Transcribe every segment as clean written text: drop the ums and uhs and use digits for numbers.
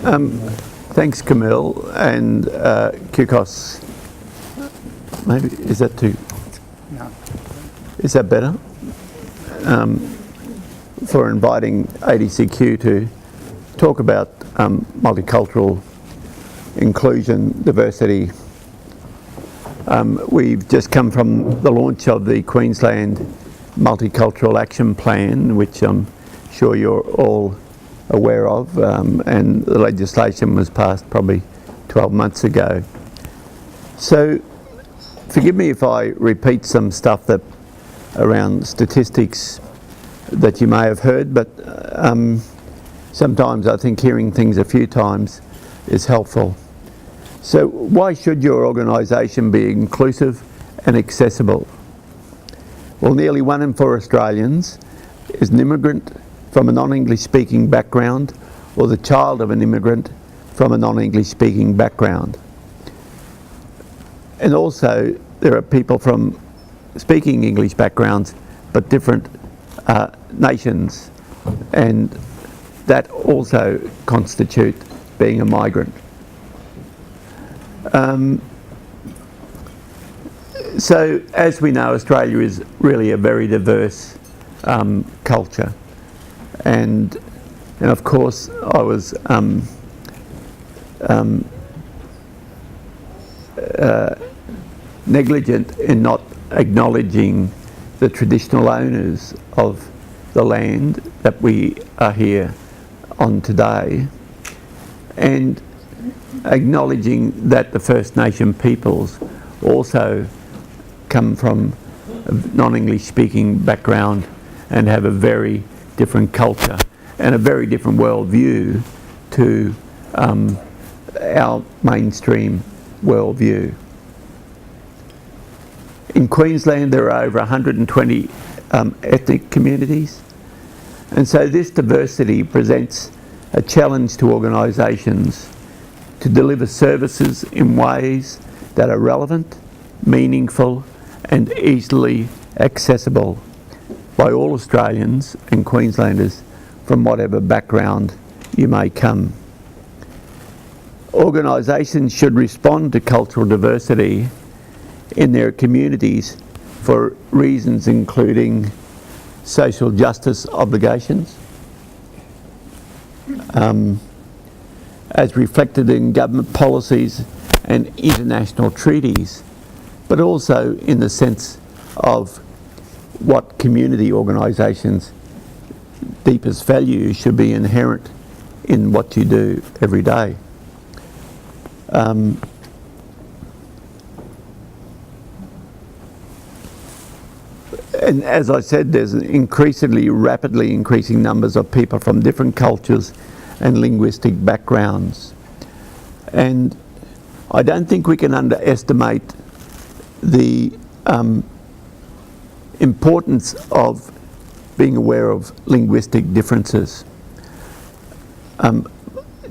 Thanks, Camille, and QCOSS. Maybe, is that too? No. Is that better? For inviting ADCQ to talk about multicultural inclusion, diversity. We've just come from the launch of the Queensland Multicultural Action Plan, which I'm sure you're all aware of, and the legislation was passed probably 12 months ago. So forgive me if I repeat some stuff that around statistics that you may have heard, but sometimes I think hearing things a few times is helpful. So why should your organisation be inclusive and accessible? Well, nearly 1 in 4 Australians is an immigrant from a non-English speaking background or the child of an immigrant from a non-English speaking background. And also there are people from speaking English backgrounds but different nations, and that also constitute being a migrant. So as we know, Australia is really a very diverse culture, and of course I was negligent in not acknowledging the traditional owners of the land that we are here on today, and acknowledging that the First Nation peoples also come from a non-English speaking background and have a very different culture and a very different worldview to our mainstream worldview. In Queensland there are over 120 ethnic communities, and so this diversity presents a challenge to organisations to deliver services in ways that are relevant, meaningful and easily accessible by all Australians and Queenslanders from whatever background you may come. Organisations should respond to cultural diversity in their communities for reasons including social justice obligations, as reflected in government policies and international treaties, but also in the sense of what community organisations' deepest values should be inherent in what you do every day. And as I said, there's increasingly, rapidly increasing numbers of people from different cultures and linguistic backgrounds. And I don't think we can underestimate the importance of being aware of linguistic differences.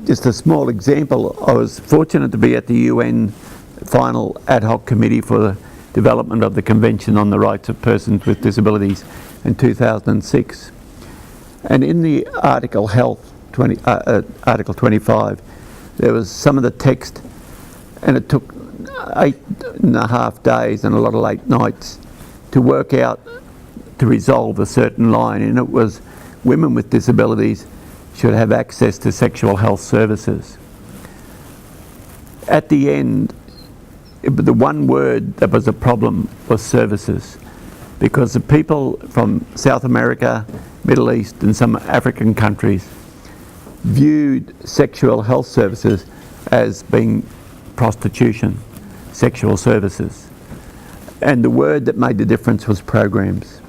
Just a small example, I was fortunate to be at the UN final ad hoc committee for the development of the Convention on the Rights of Persons with Disabilities in 2006. And in the Article Article 25, there was some of the text, and it took 8.5 days and a lot of late nights to work out, to resolve a certain line, and it was women with disabilities should have access to sexual health services. At the end, the one word that was a problem was services, because the people from South America, Middle East and some African countries viewed sexual health services as being prostitution, sexual services. And the word that made the difference was programs.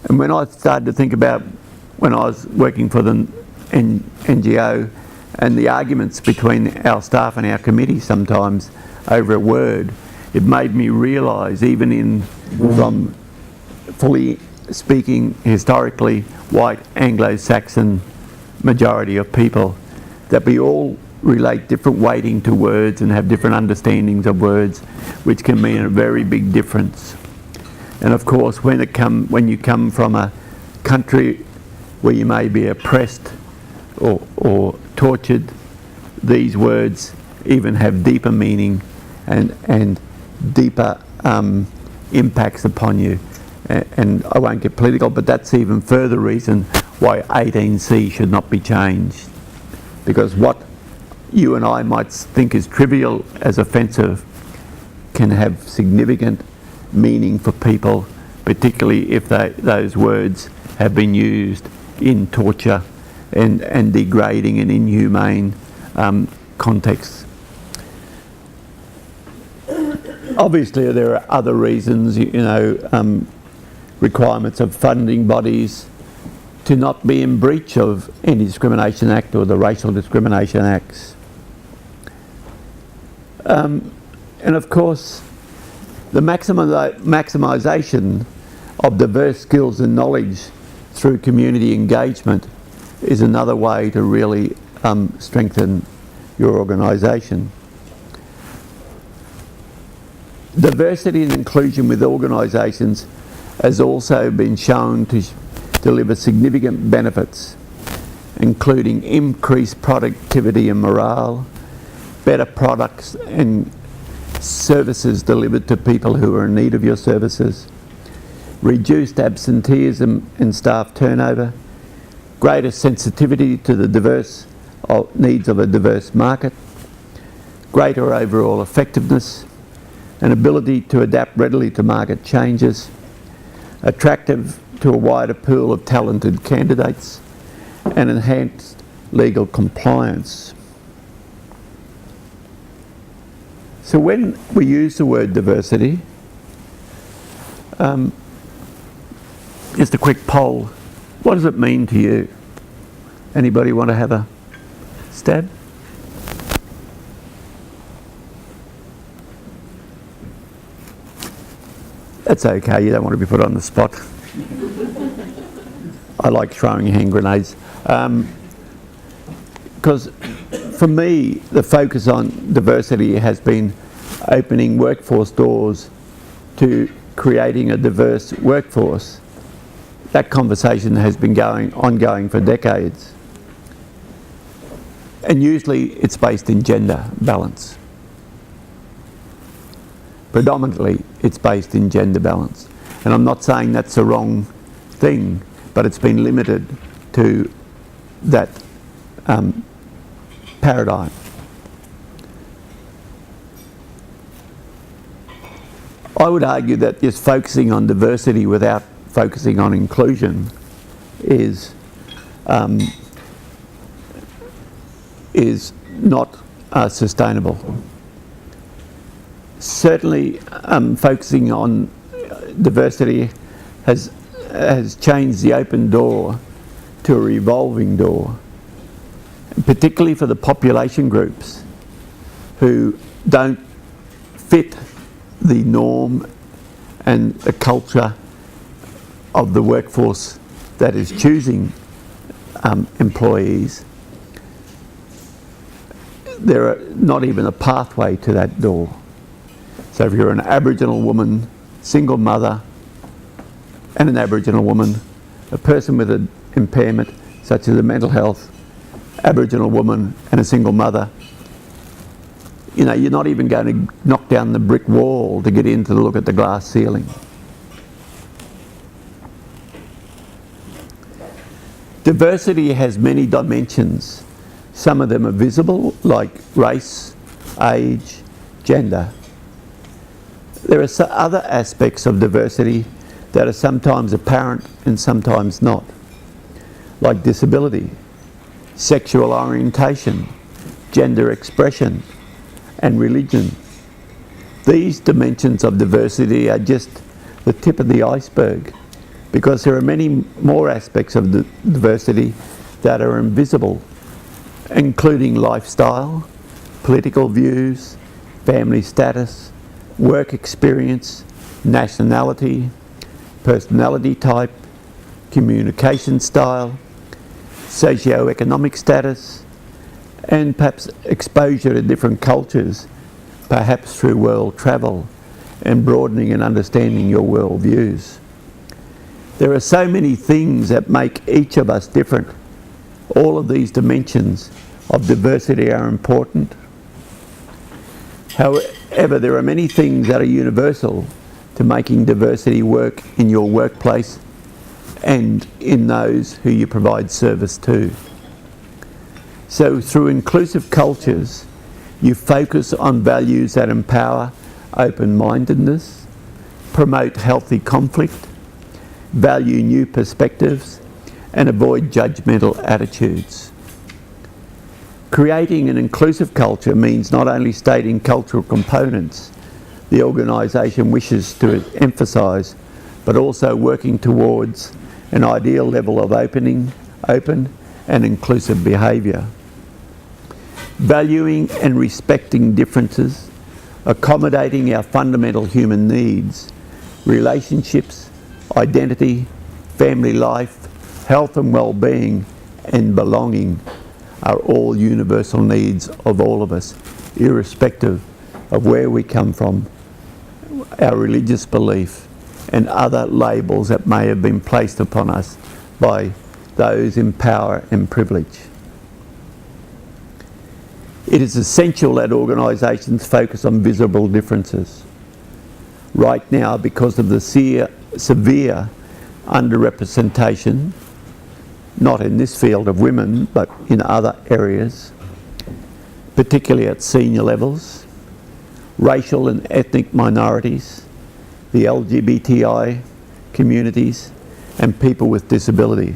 And when I started to think about when I was working for the NGO and the arguments between our staff and our committee sometimes over a word, it made me realise, even from fully speaking historically white Anglo-Saxon majority of people, that we all relate different weighting to words and have different understandings of words, which can mean a very big difference. And of course, when you come from a country where you may be oppressed or tortured these words even have deeper meaning and deeper impacts upon you. And I won't get political, but that's even further reason why 18C should not be changed. Because what you and I might think is trivial as offensive can have significant meaning for people, particularly if those words have been used in torture and degrading and inhumane contexts. Obviously there are other reasons, requirements of funding bodies to not be in breach of Anti-Discrimination Act or the Racial Discrimination Acts. And of course, the maximisation of diverse skills and knowledge through community engagement is another way to really strengthen your organisation. Diversity and inclusion with organisations has also been shown to deliver significant benefits, including increased productivity and morale, better products and services delivered to people who are in need of your services, reduced absenteeism and staff turnover, greater sensitivity to the diverse needs of a diverse market, greater overall effectiveness, an ability to adapt readily to market changes, attractive to a wider pool of talented candidates, and enhanced legal compliance. So when we use the word diversity, just a quick poll, what does it mean to you? Anybody want to have a stab? That's okay, you don't want to be put on the spot. I like throwing hand grenades. Because for me, the focus on diversity has been opening workforce doors to creating a diverse workforce. That conversation has been ongoing for decades. And usually it's based in gender balance. Predominantly, it's based in gender balance. And I'm not saying that's the wrong thing, but it's been limited to that paradigm. I would argue that just focusing on diversity without focusing on inclusion is not sustainable. Certainly, focusing on diversity has changed the open door to a revolving door, particularly for the population groups who don't fit the norm and the culture of the workforce that is choosing employees. There are not even a pathway to that door. So if you're an Aboriginal woman, single mother, and an Aboriginal woman, a person with an impairment such as a mental health, Aboriginal woman and a single mother, you're not even going to knock down the brick wall to get in to look at the glass ceiling. Diversity has many dimensions. Some of them are visible, like race, age, gender. There are other aspects of diversity that are sometimes apparent and sometimes not, like disability, sexual orientation, gender expression, and religion. These dimensions of diversity are just the tip of the iceberg, because there are many more aspects of the diversity that are invisible, including lifestyle, political views, family status, work experience, nationality, personality type, communication style, socio-economic status, and perhaps exposure to different cultures, perhaps through world travel and broadening and understanding your world views. There are so many things that make each of us different. All of these dimensions of diversity are important. However, there are many things that are universal to making diversity work in your workplace and in those who you provide service to. So through inclusive cultures, you focus on values that empower open-mindedness, promote healthy conflict, value new perspectives, and avoid judgmental attitudes. Creating an inclusive culture means not only stating cultural components the organisation wishes to emphasise, but also working towards an ideal level of open and inclusive behaviour. Valuing and respecting differences, accommodating our fundamental human needs, relationships, identity, family life, health and well-being, and belonging are all universal needs of all of us, irrespective of where we come from, our religious belief, and other labels that may have been placed upon us by those in power and privilege. It is essential that organisations focus on visible differences. Right now, because of the severe underrepresentation, not in this field of women, but in other areas, particularly at senior levels, racial and ethnic minorities, the LGBTI communities, and people with disability.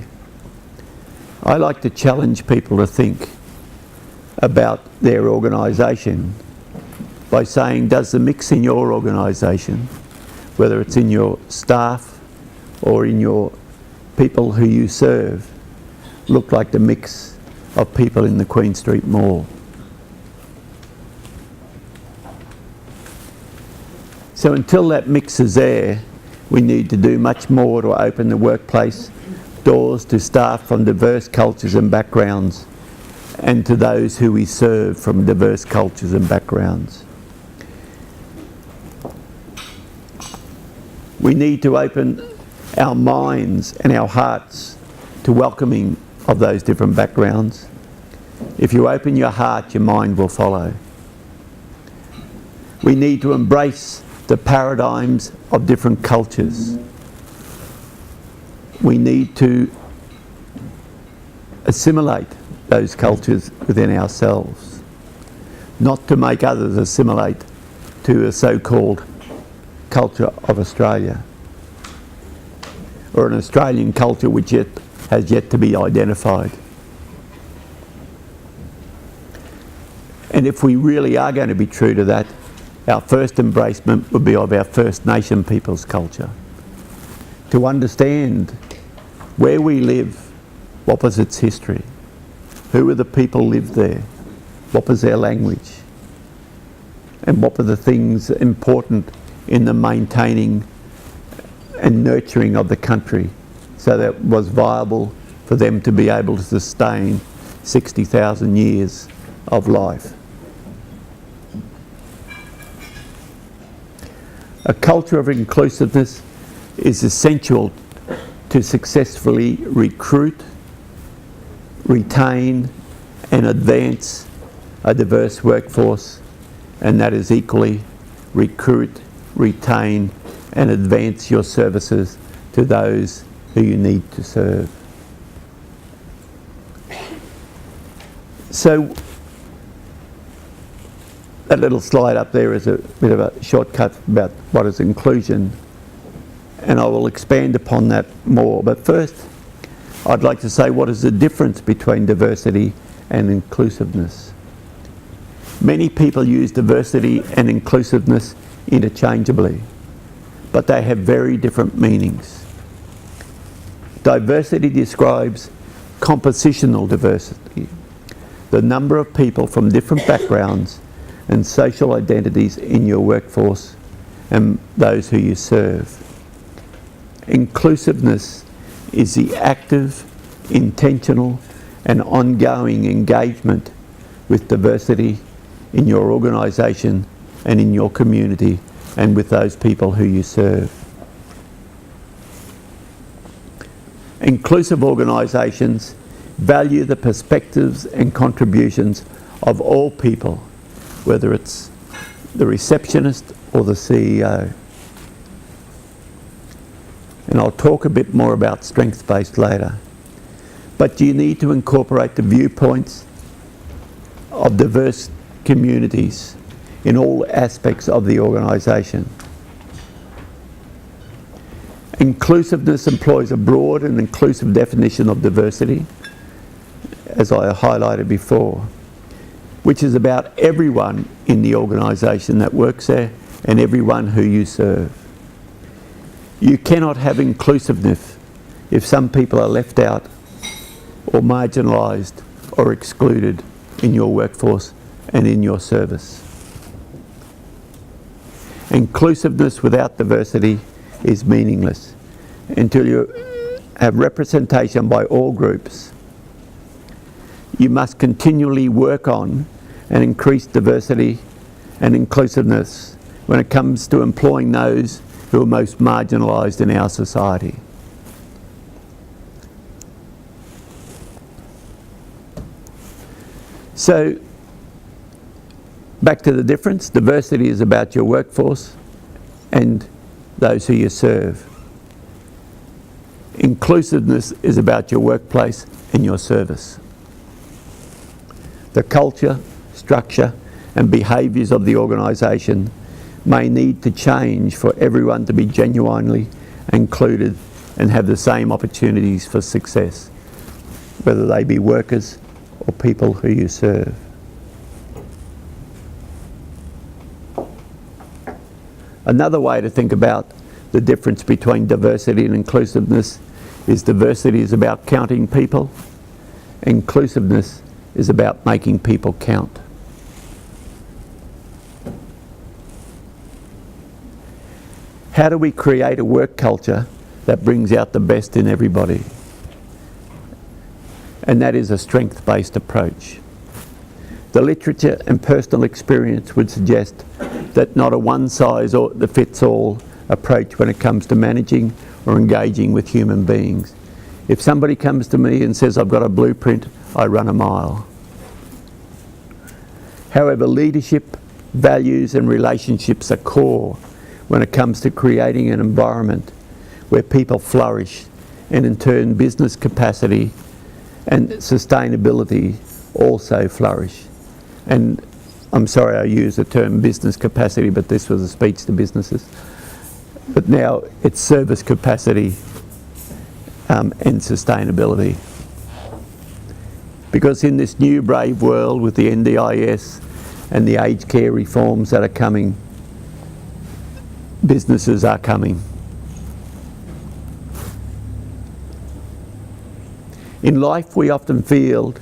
I like to challenge people to think about their organisation by saying, does the mix in your organisation, whether it's in your staff or in your people who you serve, look like the mix of people in the Queen Street Mall? So until that mix is there, we need to do much more to open the workplace doors to staff from diverse cultures and backgrounds, and to those who we serve from diverse cultures and backgrounds. We need to open our minds and our hearts to welcoming of those different backgrounds. If you open your heart, your mind will follow. We need to embrace the paradigms of different cultures. We need to assimilate those cultures within ourselves, not to make others assimilate to a so-called culture of Australia, or an Australian culture which has yet to be identified. And if we really are going to be true to that, our first embracement would be of our First Nation people's culture. To understand where we live, what was its history, who were the people lived there, what was their language, and what were the things important in the maintaining and nurturing of the country, so that it was viable for them to be able to sustain 60,000 years of life. A culture of inclusiveness is essential to successfully recruit, retain and advance a diverse workforce, and that is equally recruit, retain and advance your services to those who you need to serve. So that little slide up there is a bit of a shortcut about what is inclusion, and I will expand upon that more. But first, I'd like to say, what is the difference between diversity and inclusiveness? Many people use diversity and inclusiveness interchangeably, but they have very different meanings. Diversity describes compositional diversity, the number of people from different backgrounds and social identities in your workforce and those who you serve. Inclusiveness is the active, intentional and ongoing engagement with diversity in your organisation and in your community and with those people who you serve. Inclusive organisations value the perspectives and contributions of all people, whether it's the receptionist or the CEO. And I'll talk a bit more about strengths-based later. But you need to incorporate the viewpoints of diverse communities in all aspects of the organisation. Inclusiveness employs a broad and inclusive definition of diversity, as I highlighted before, which is about everyone in the organisation that works there and everyone who you serve. You cannot have inclusiveness if some people are left out or marginalised or excluded in your workforce and in your service. Inclusiveness without diversity is meaningless until you have representation by all groups. You must continually work on and increase diversity and inclusiveness when it comes to employing those who are most marginalised in our society. So, back to the difference. Diversity is about your workforce and those who you serve. Inclusiveness is about your workplace and your service. The culture, structure and behaviours of the organisation may need to change for everyone to be genuinely included and have the same opportunities for success, whether they be workers or people who you serve. Another way to think about the difference between diversity and inclusiveness is diversity is about counting people, inclusiveness is about making people count. How do we create a work culture that brings out the best in everybody? And that is a strength-based approach. The literature and personal experience would suggest that not a one-size-fits-all approach when it comes to managing or engaging with human beings. If somebody comes to me and says, I've got a blueprint, I run a mile. However, leadership, values and relationships are core when it comes to creating an environment where people flourish, and in turn business capacity and sustainability also flourish. And I'm sorry I use the term business capacity, but this was a speech to businesses. But now it's service capacity and sustainability. Because in this new brave world with the NDIS and the aged care reforms that are coming, businesses are coming. In life we often feel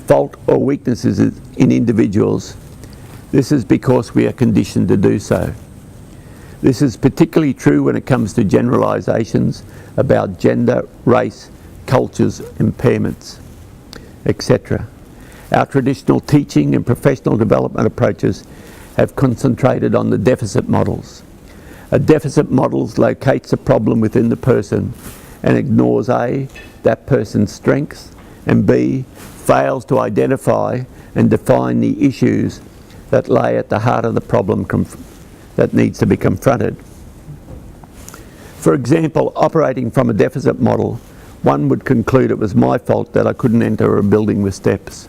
fault or weaknesses in individuals. This is because we are conditioned to do so. This is particularly true when it comes to generalisations about gender, race, cultures, impairments, etc. Our traditional teaching and professional development approaches have concentrated on the deficit models. A deficit model locates a problem within the person and ignores A, that person's strengths, and B, fails to identify and define the issues that lay at the heart of the problem that needs to be confronted. For example, operating from a deficit model, one would conclude it was my fault that I couldn't enter a building with steps.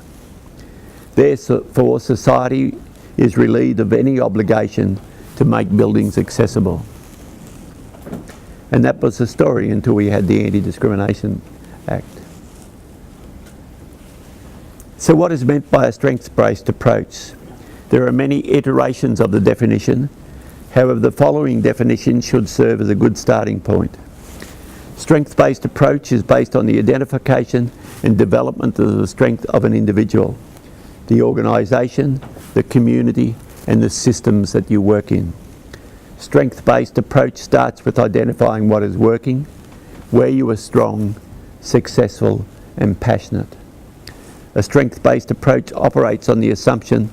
Therefore, society is relieved of any obligation to make buildings accessible. And that was the story until we had the Anti-Discrimination Act. So what is meant by a strengths-based approach? There are many iterations of the definition. However, the following definition should serve as a good starting point. Strength-based approach is based on the identification and development of the strength of an individual, the organisation, the community and the systems that you work in. Strength-based approach starts with identifying what is working, where you are strong, successful and passionate. A strength-based approach operates on the assumption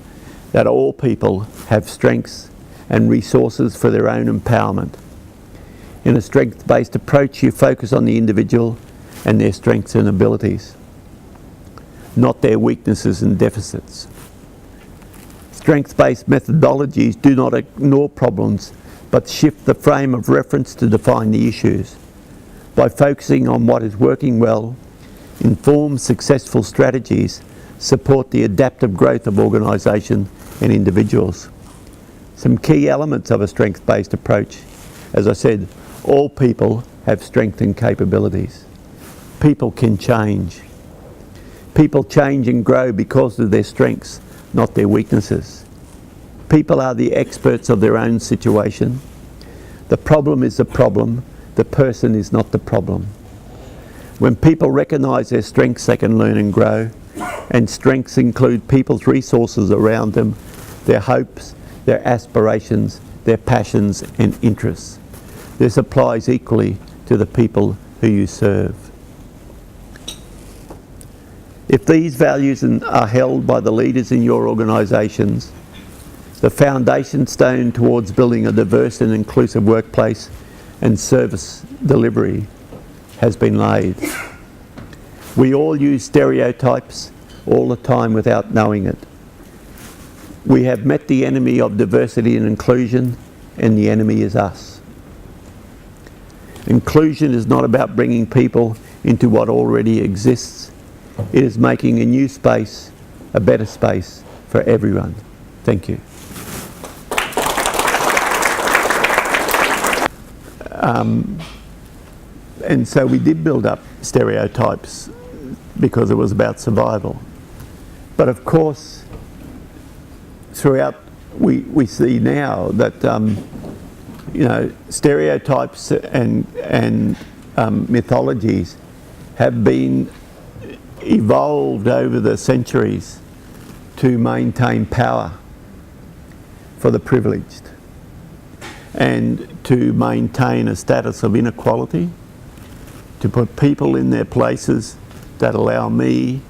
that all people have strengths and resources for their own empowerment. In a strength-based approach, you focus on the individual and their strengths and abilities. not their weaknesses and deficits. Strengths-based methodologies do not ignore problems, but shift the frame of reference to define the issues. By focusing on what is working well, informed successful strategies support the adaptive growth of organisations and individuals. Some key elements of a strengths-based approach: as I said, all people have strengths and capabilities. People can change. People change and grow because of their strengths, not their weaknesses. People are the experts of their own situation. The problem is the problem. The person is not the problem. When people recognise their strengths, they can learn and grow. And strengths include people's resources around them, their hopes, their aspirations, their passions and interests. This applies equally to the people who you serve. If these values are held by the leaders in your organisations, the foundation stone towards building a diverse and inclusive workplace and service delivery has been laid. We all use stereotypes all the time without knowing it. We have met the enemy of diversity and inclusion, and the enemy is us. Inclusion is not about bringing people into what already exists. It is making a new space, a better space for everyone. Thank you. And so we did build up stereotypes because it was about survival. But of course, throughout, we see now that stereotypes and mythologies have been evolved over the centuries to maintain power for the privileged and to maintain a status of inequality, to put people in their places that allow me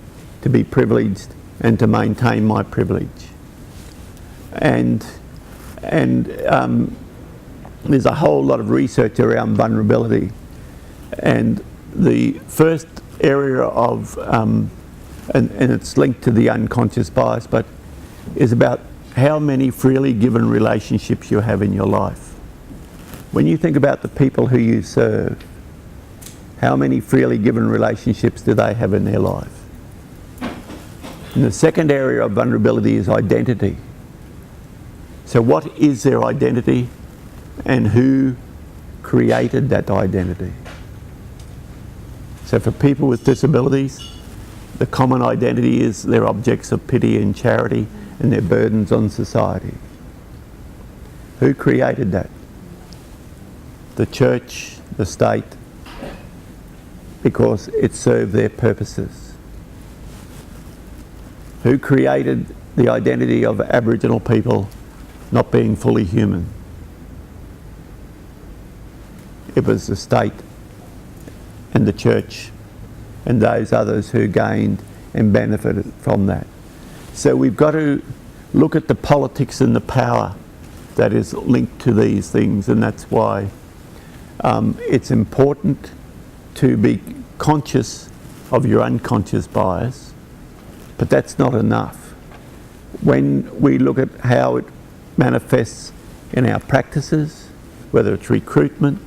to be privileged and to maintain my privilege. And there's a whole lot of research around vulnerability. And the first area of, and it's linked to the unconscious bias, but is about how many freely given relationships you have in your life. When you think about the people who you serve, how many freely given relationships do they have in their life? And the second area of vulnerability is identity. So what is their identity and who created that identity? So for people with disabilities, the common identity is their objects of pity and charity and their burdens on society. Who created that? The church, the state, because it served their purposes. Who created the identity of Aboriginal people not being fully human? It was the state and the church and those others who gained and benefited from that. So we've got to look at the politics and the power that is linked to these things, and that's why it's important to be conscious of your unconscious bias, but that's not enough. When we look at how it manifests in our practices, whether it's recruitment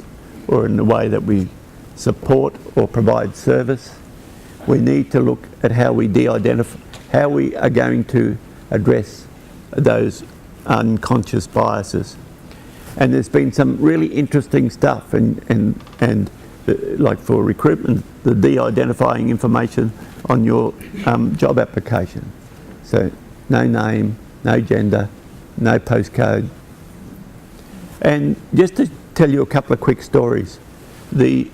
or in the way that we support or provide service, we need to look at how we de-identify, how we are going to address those unconscious biases. And there's been some really interesting stuff, and like for recruitment, the de-identifying information on your job application. So no name, no gender, no postcode. And just to tell you a couple of quick stories, the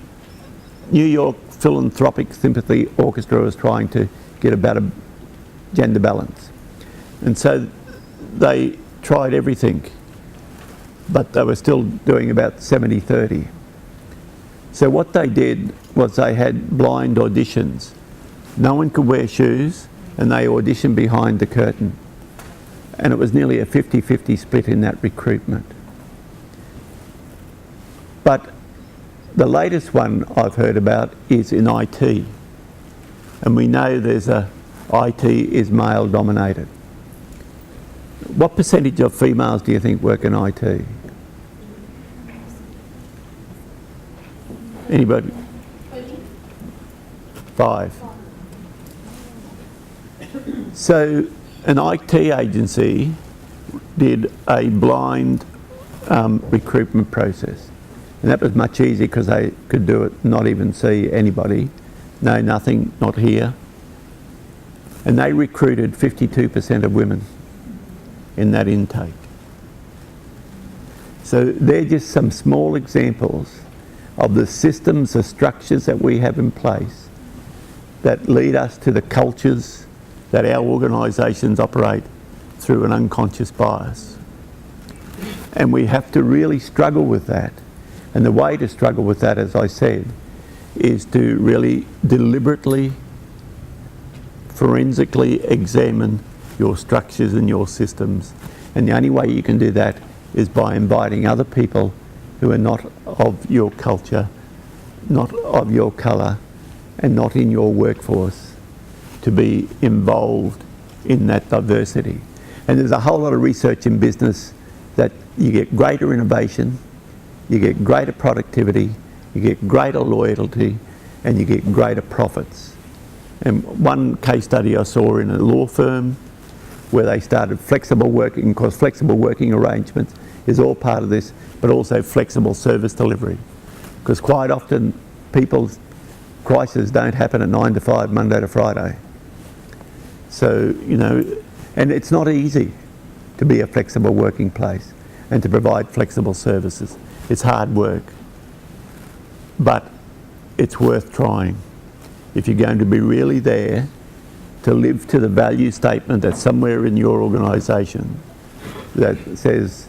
New York Philanthropic Sympathy Orchestra was trying to get about a gender balance. And so they tried everything, but they were still doing about 70-30. So what they did was they had blind auditions. No one could wear shoes, and they auditioned behind the curtain. And it was nearly a 50-50 split in that recruitment. But the latest one I've heard about is in IT. And we know there's a IT is male dominated. What percentage of females do you think work in IT? Anybody? 5. So an IT agency did a blind recruitment process, and that was much easier because they could do it, not even see anybody, no nothing, not here, and they recruited 52% of women in that intake. So they're just some small examples of the systems, the structures that we have in place that lead us to the cultures that our organisations operate through an unconscious bias. And we have to really struggle with that. And the way to struggle with that, as I said, is to really deliberately, forensically examine your structures and your systems. And the only way you can do that is by inviting other people who are not of your culture, not of your colour, and not in your workforce to be involved in that diversity. And there's a whole lot of research in business that you get greater innovation, you get greater productivity, you get greater loyalty, and you get greater profits. And one case study I saw in a law firm where they started flexible working, because flexible working arrangements is all part of this, but also flexible service delivery. Because quite often people's crises don't happen at 9 to 5, Monday to Friday. So, you know, and it's not easy to be a flexible working place and to provide flexible services. It's hard work, but it's worth trying. If you're going to be really there to live to the value statement that's somewhere in your organisation that says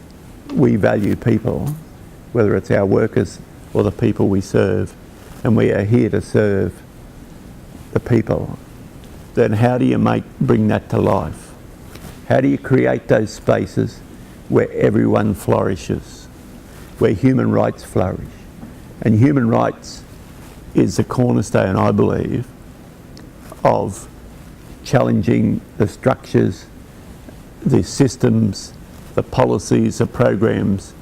we value people, whether it's our workers or the people we serve, and we are here to serve the people, then how do you bring that to life? How do you create those spaces where everyone flourishes, where human rights flourish? And human rights is the cornerstone, I believe, of challenging the structures, the systems, the policies, the programs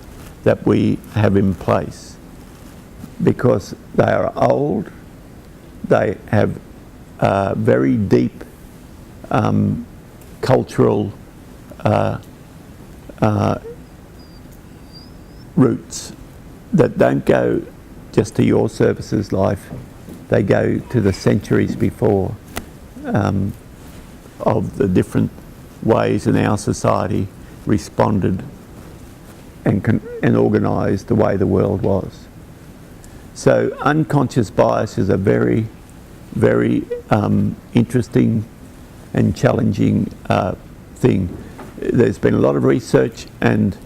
that we have in place, because they are old, they have very deep cultural roots that don't go just to your services life, they go to the centuries before of the different ways in our society responded and organised the way the world was. So unconscious bias is a very, very interesting and challenging thing. There's been a lot of research and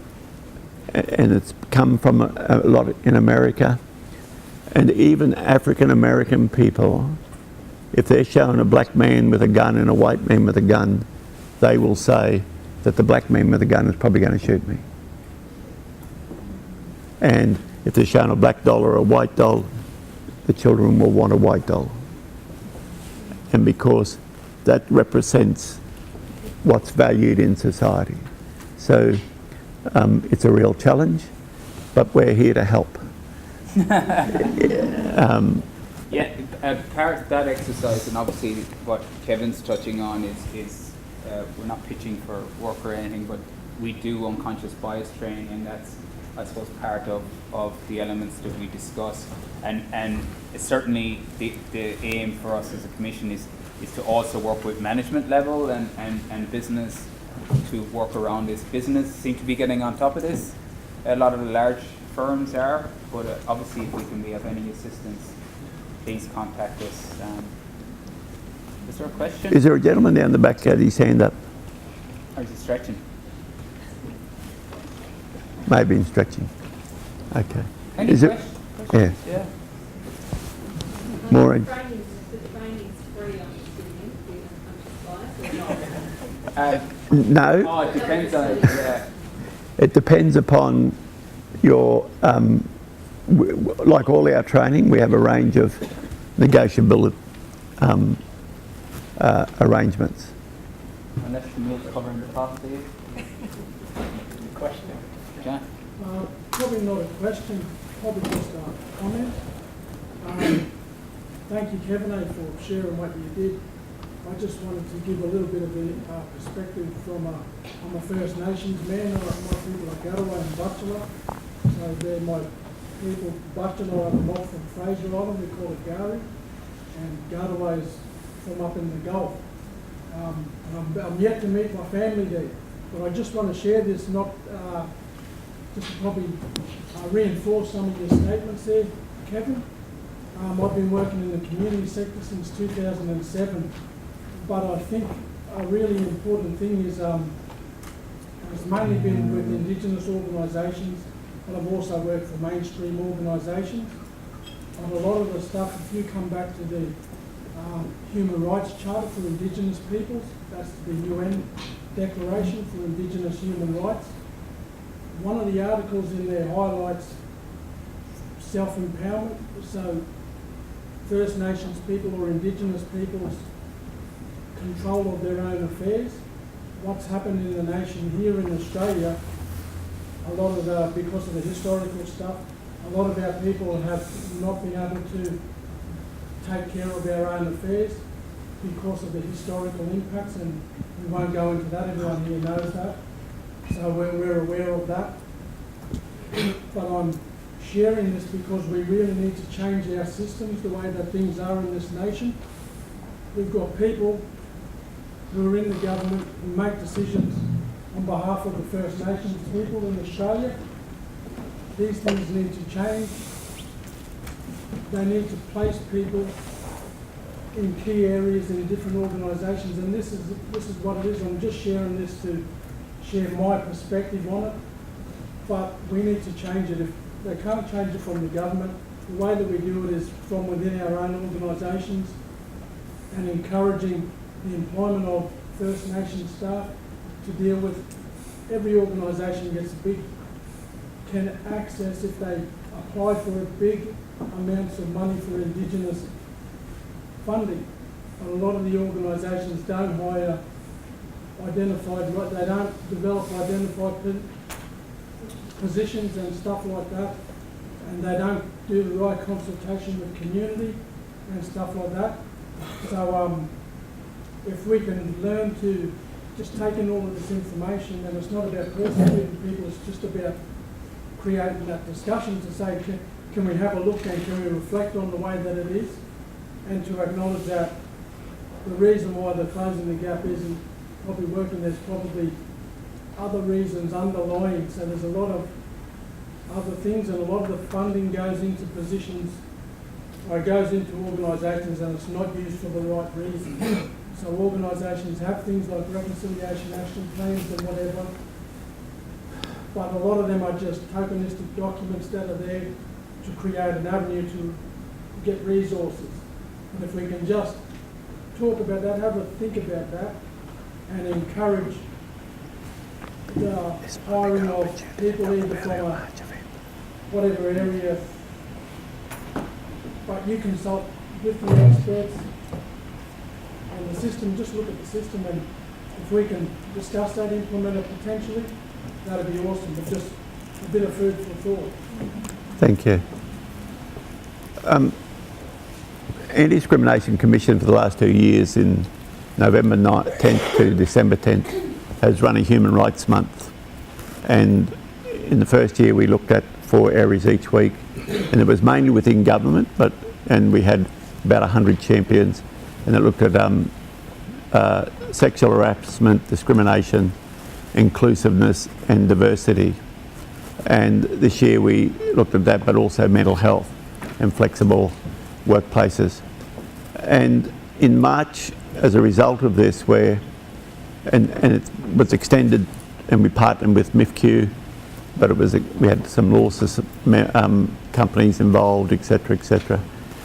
it's come from a lot in America, and even African American people, if they're shown a black man with a gun and a white man with a gun, they will say that the black man with a gun is probably going to shoot me. And if they're shown a black doll or a white doll, the children will want a white doll. And because that represents what's valued in society. So it's a real challenge, but we're here to help. Part of that exercise, and obviously what Kevin's touching on is we're not pitching for work or anything, but we do unconscious bias training, and that's, I suppose, part of the elements that we discuss. And it's certainly the aim for us as a commission is to also work with management level and business to work around this. Business seem to be getting on top of this. A lot of the large firms are, but obviously if we can be of any assistance, please contact us. Is there a question? Is there a gentleman down the back that he's hand up? Or is he stretching? Maybe in stretching. Okay. Any is questions? Yeah. Yeah. Maureen. The training's free, I'm assuming, unconscious bias or not? No. Oh, it depends on it, yeah. It depends upon your, like all our training, we have a range of negotiable arrangements. Unless Neil's covering the top, Steve. Question. John? Probably not a question, probably just a comment. Thank you, Kevin, for sharing what you did. I just wanted to give a little bit of a perspective from I'm a First Nations man. My people are Galloway and Butchula. So they're my people. Butchula are the mob from Fraser Island, we call it Gari. And Galloway's from up in the Gulf. And I'm yet to meet my family there. But I just want to share this, not just to probably reinforce some of your statements there, Kevin. I've been working in the community sector since 2007, but I think a really important thing is it's mainly been with Indigenous organisations, but I've also worked for mainstream organisations. And a lot of the stuff, if you come back to the Human Rights Charter for Indigenous peoples, that's the UN Declaration for Indigenous Human Rights. One of the articles in there highlights self-empowerment, so First Nations people or Indigenous peoples' control of their own affairs. What's happened in the nation here in Australia, a lot of because of the historical stuff, a lot of our people have not been able to take care of our own affairs because of the historical impacts, and we won't go into that, everyone here knows that. So we're aware of that. But I'm sharing this because we really need to change our systems, the way that things are in this nation. We've got people who are in the government who make decisions on behalf of the First Nations people in Australia. These things need to change. They need to place people in key areas in different organisations, and this is what it is. I'm just sharing this to share my perspective on it, but we need to change it. If they can't change it from the government, the way that we do it is from within our own organisations and encouraging the employment of First Nation staff to deal with. Every organisation can access, if they apply for it, big amounts of money for Indigenous funding. But a lot of the organisations don't hire they don't develop identified positions and stuff like that, and they don't do the right consultation with community and stuff like that. So if we can learn to just take in all of this information, and it's not about persecuting people, it's just about creating that discussion to say, can we have a look and can we reflect on the way that it is, and to acknowledge that the reason why the Closing the Gap isn't probably working, there's probably other reasons underlying. So there's a lot of other things, and a lot of the funding goes into positions, or goes into organisations, and it's not used for the right reasons. So organisations have things like reconciliation action plans and whatever, but a lot of them are just tokenistic documents that are there to create an avenue to get resources. And if we can just talk about that, have a think about that, and encourage the hiring of people either from whatever area, but you consult with the experts and the system, just look at the system, and if we can discuss that, implement it potentially, that'd be awesome. But just a bit of food for thought. Thank you. Anti-Discrimination Commission for the last 2 years, in November 10th to December 10th, has run a Human Rights Month. And in the first year we looked at 4 areas each week, and it was mainly within government, and we had about 100 champions, and it looked at sexual harassment, discrimination, inclusiveness and diversity. And this year we looked at that, but also mental health and flexible workplaces. And in March, as a result of this, and it was extended, and we partnered with MIFQ, but we had some law companies involved, etc., etc.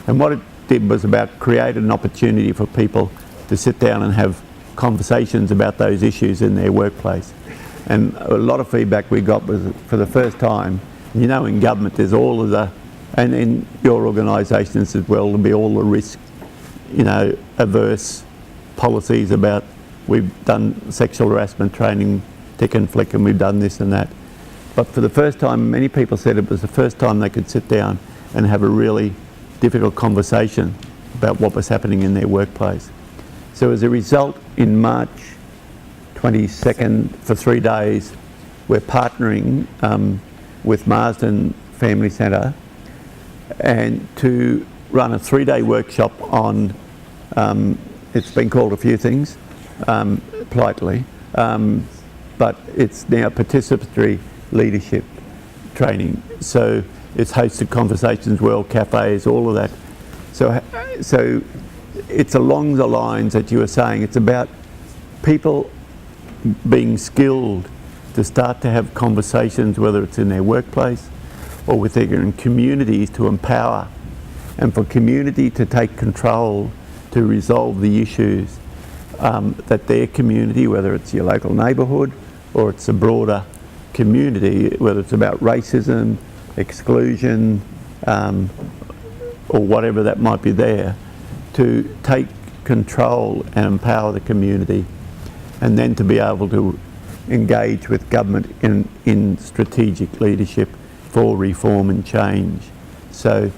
And what it did was about create an opportunity for people to sit down and have conversations about those issues in their workplace. And a lot of feedback we got was, for the first time, in government there's all of the, and in your organisations as well, there'll be all the risk, averse policies about, we've done sexual harassment training, tick and flick, and we've done this and that. But for the first time, many people said it was the first time they could sit down and have a really difficult conversation about what was happening in their workplace. So as a result, in March 22nd, for 3 days, we're partnering with Marsden Family Centre and to run a 3-day workshop on, it's been called a few things, politely, but it's now participatory leadership training. So it's hosted conversations, world cafes, all of that. So it's along the lines that you were saying. It's about people being skilled to start to have conversations, whether it's in their workplace or with their communities, to empower, and for community to take control to resolve the issues that their community, whether it's your local neighbourhood or it's a broader community, whether it's about racism, exclusion, or whatever that might be there, to take control and empower the community, and then to be able to engage with government in strategic leadership for reform and change. So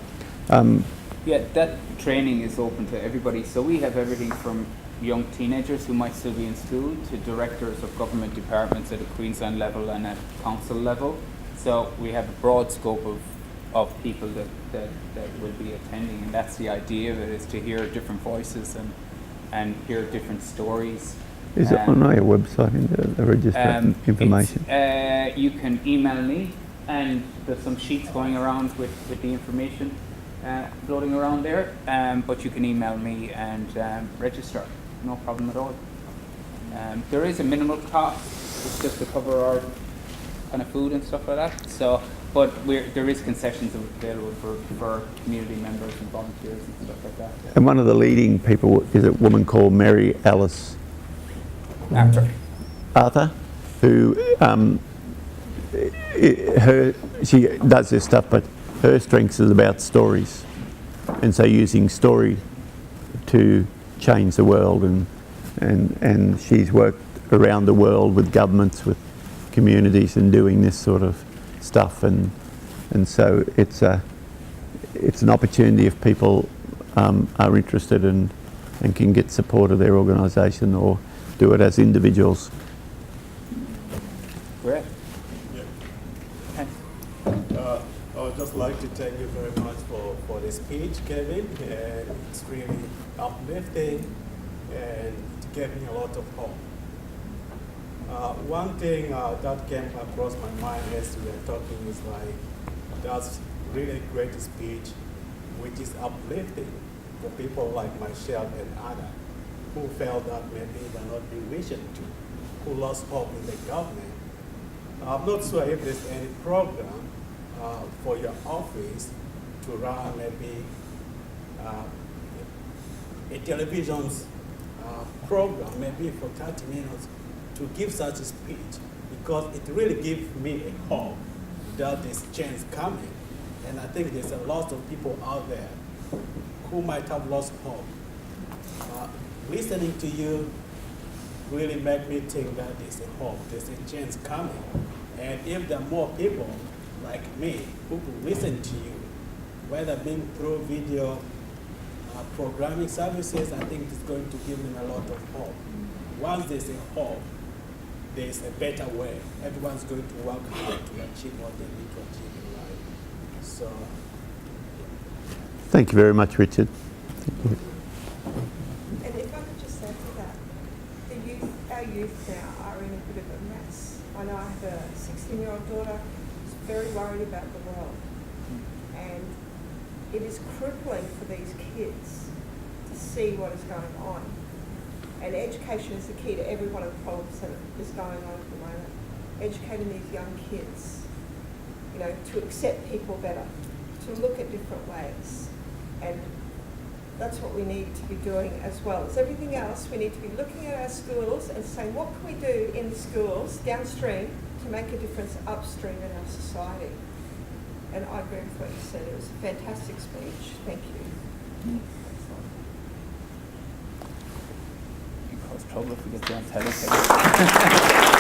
yeah, that training is open to everybody. So we have everything from young teenagers who might still be in school to directors of government departments at a Queensland level and at council level. So we have a broad scope of people that will be attending, and that's the idea of it, is to hear different voices and hear different stories. is it on your website in the register information? You can email me, and there's some sheets going around with the information floating around there, but you can email me and register, no problem at all. There is a minimal cost, it's just to cover our kind of food and stuff like that. So, but there is concessions available for community members and volunteers and stuff like that. And one of the leading people is a woman called Mary Alice Arthur, who she does this stuff, but her strength is about stories, and so using story to change the world, and she's worked around the world with governments, with communities, and doing this sort of stuff, and so it's an opportunity if people are interested and can get support of their organisation or do it as individuals. Great. Yeah. Thanks. I would just like to thank you very much for the speech, Kevin, and it's really uplifting and it gave me a lot of hope. One thing that came across my mind as we were talking is like, that's really great speech, which is uplifting for people like myself and Anna, who felt that maybe they're not being listened to, who lost hope in the government. I'm not sure if there's any program for your office to run maybe a television program, maybe for 30 minutes, to give such a speech, because it really gives me a hope that there's change coming. And I think there's a lot of people out there who might have lost hope. Listening to you really made me think that there's a hope, there's a change coming. And if there are more people like me who could listen to you, whether being through video programming services, I think it's going to give them a lot of hope. Once there's a hope, there's a better way. Everyone's going to work hard to achieve what they need to achieve in life. So, Thank you very much, Richard. And if I could just add to that, our youth now are in a bit of a mess. I know I have a 16-year-old daughter who's very worried about the world. And it is crippling for these kids to see what is going on. And education is the key to every one of the problems that is going on at the moment. Educating these young kids, you know, to accept people better, to look at different ways. And that's what we need to be doing as well as everything else. We need to be looking at our schools and saying, what can we do in the schools downstream to make a difference upstream in our society? And I agree with what you said. It was a fantastic speech. Thank you. trouble if we get you on telly.